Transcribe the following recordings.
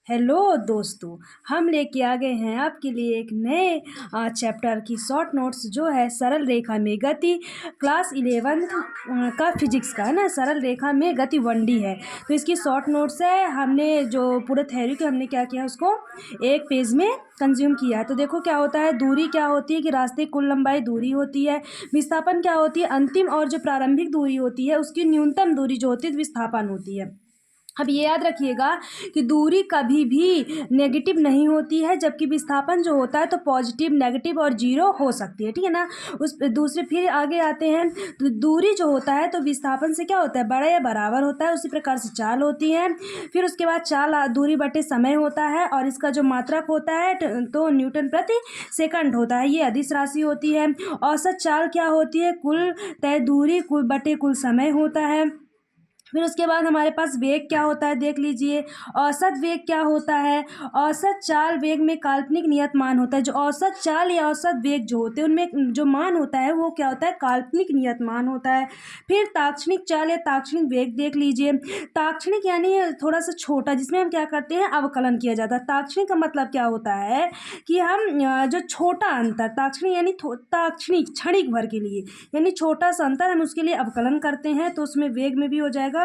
Hello दोस्तों, हम लेके आ गए हैं आपके लिए एक नए चैप्टर की शॉर्ट नोट्स जो है सरल रेखा में गति। क्लास 11th का फिजिक्स का है ना, सरल रेखा में गति 1D है। तो इसकी शॉर्ट नोट्स है। हमने जो पूरे थ्योरी के हमने क्या किया, उसको एक पेज में कंज्यूम किया है। तो देखो क्या होता है, दूरी क्या होती है कि रास्ते की कुल लंबाई दूरी होती है। विस्थापन क्या होती है, अंतिम और जो प्रारंभिक दूरी होती है उसकी न्यूनतम दूरी जो होती है विस्थापन होती है। अब ये याद रखिएगा कि दूरी कभी भी नेगेटिव नहीं होती है, जबकि विस्थापन जो होता है तो पॉजिटिव, नेगेटिव और जीरो हो सकती है, ठीक है ना। उस दूसरे फिर आगे आते हैं, तो दूरी जो होता है तो विस्थापन से क्या होता है, बड़ा या बराबर होता है। उसी प्रकार से चाल होती है। फिर उसके बाद चाल दूरी बटे समय होता है, और इसका जो मात्रक होता है तो न्यूटन प्रति सेकंड होता है। ये अदिश राशि होती है। औसत चाल क्या होती है, कुल तय दूरी कुल बटे कुल समय होता है। फिर उसके बाद हमारे पास वेग क्या होता है, देख लीजिए। औसत वेग क्या होता है, औसत चाल वेग में काल्पनिक नियत मान होता है। जो औसत चाल या औसत वेग जो होते हैं उनमें जो मान होता है वो क्या होता है, काल्पनिक नियत मान होता है। फिर ताक्षणिक चाल या ताक्षणिक वेग देख लीजिए। ताक्षणिक यानी थोड़ा सा छोटा, जिसमें हम क्या करते हैं, अवकलन किया जाता है। ताक्षणिक का मतलब क्या होता है कि हम जो छोटा अंतर, ताक्षणिक यानी ताक्षणिक क्षणिक भर के लिए, यानी छोटा सा अंतर हम उसके लिए अवकलन करते हैं, तो उसमें वेग में भी हो जाएगा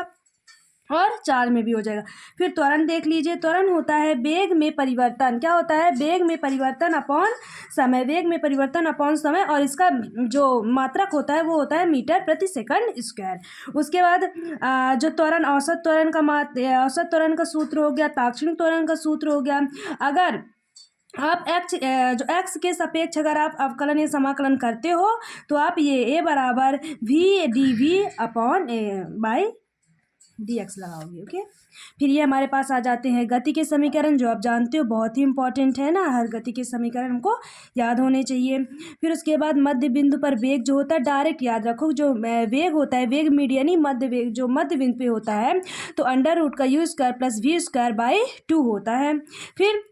और चाल में भी हो जाएगा। फिर त्वरण देख लीजिए। त्वरण होता है वेग में परिवर्तन, क्या होता है, वेग में परिवर्तन अपॉन समय, वेग में परिवर्तन अपॉन समय, और इसका जो मात्रक होता है वो होता है मीटर प्रति सेकंड स्क्वायर। उसके बाद जो त्वरण, औसत त्वरण का सूत्र हो गया, ताक्षणिक त्वरण का सूत्र हो गया। अगर आप एक्स के सापेक्ष अगर आप अवकलन या समाकलन करते हो तो आप ये ए बराबर v d v upon a by dx लगाओगे। ओके, फिर ये हमारे पास आ जाते हैं गति के समीकरण, जो आप जानते हो बहुत ही इंपॉर्टेंट है ना, हर गति के समीकरण हमको याद होने चाहिए। फिर उसके बाद मध्य बिंदु पर वेग जो होता है, डायरेक्ट याद रखो, जो वेग होता है, वेग मीडियन मध्य वेग जो मध्य बिंदु पे होता है तो अंडर रूट का u square plus v square by 2 होता है। फिर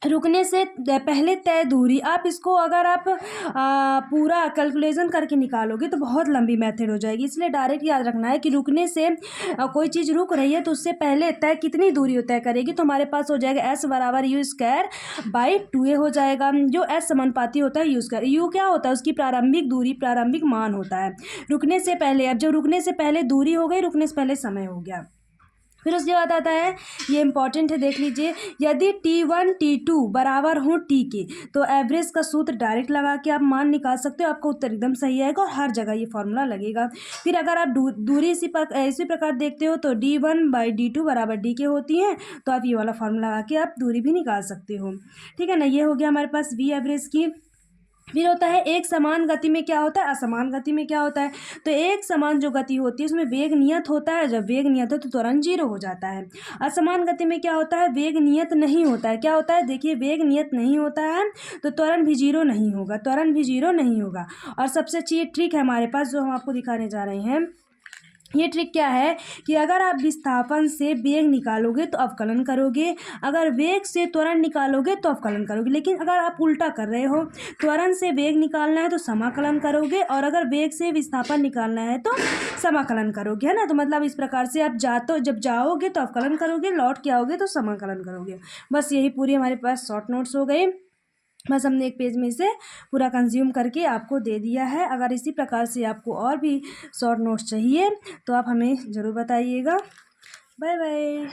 रुकने से पहले तय दूरी, आप इसको अगर आप पूरा कैलकुलेशन करके निकालोगे तो बहुत लंबी मेथड हो जाएगी, इसलिए डायरेक्ट याद रखना है कि रुकने से कोई चीज़ रुक रही है तो उससे पहले तय कितनी दूरी तय करेगी। तो हमारे पास हो जाएगा एस बराबर यू स्क्वायर बाई 2a हो जाएगा, जो एस समानुपाती होता है यू स्क्वायर। यू क्या होता है, उसकी प्रारंभिक दूरी, प्रारंभिक मान होता है रुकने से पहले। अब जो रुकने से पहले दूरी हो गई, रुकने से पहले समय हो गया। फिर उसके बाद आता है, ये इंपॉर्टेंट है, देख लीजिए। यदि T1 T2 बराबर हो T के तो एवरेज का सूत्र डायरेक्ट लगा के आप मान निकाल सकते हो, आपका उत्तर एकदम सही आएगा और हर जगह ये फॉर्मूला लगेगा। फिर अगर आप दूरी इसी प्रकार देखते हो तो D1/D2 बराबर D के होती है, तो आप ये वाला फॉर्मूला लगा के आप दूरी भी निकाल सकते हो, ठीक है ना। ये हो गया हमारे पास वी एवरेज की। फिर होता है एक समान गति में क्या होता है, असमान गति में क्या होता है। तो एक समान जो गति होती है उसमें वेग नियत होता है, जब वेग नियत हो तो त्वरण जीरो हो जाता है। असमान गति में क्या होता है, वेग नियत नहीं होता है। क्या होता है, देखिए, वेग नियत नहीं होता है तो त्वरण भी जीरो नहीं होगा, त्वरण भी जीरो नहीं होगा। और सबसे अच्छी ये ट्रिक है हमारे पास जो हम आपको दिखाने जा रहे हैं। ये ट्रिक क्या है कि अगर आप विस्थापन से वेग निकालोगे तो अवकलन करोगे, अगर वेग से त्वरण निकालोगे तो अवकलन करोगे। लेकिन अगर आप उल्टा कर रहे हो, त्वरण से वेग निकालना है तो समाकलन करोगे, और अगर वेग से विस्थापन निकालना है तो समाकलन करोगे, है ना। तो मतलब इस प्रकार से आप जब जाओगे तो अवकलन करोगे, लौट के आओगे तो समाकलन करोगे। बस यही पूरी हमारे पास शॉर्ट नोट्स हो गए। बस हमने एक पेज में इसे पूरा कंज्यूम करके आपको दे दिया है। अगर इसी प्रकार से आपको और भी शॉर्ट नोट्स चाहिए तो आप हमें ज़रूर बताइएगा। Bye bye.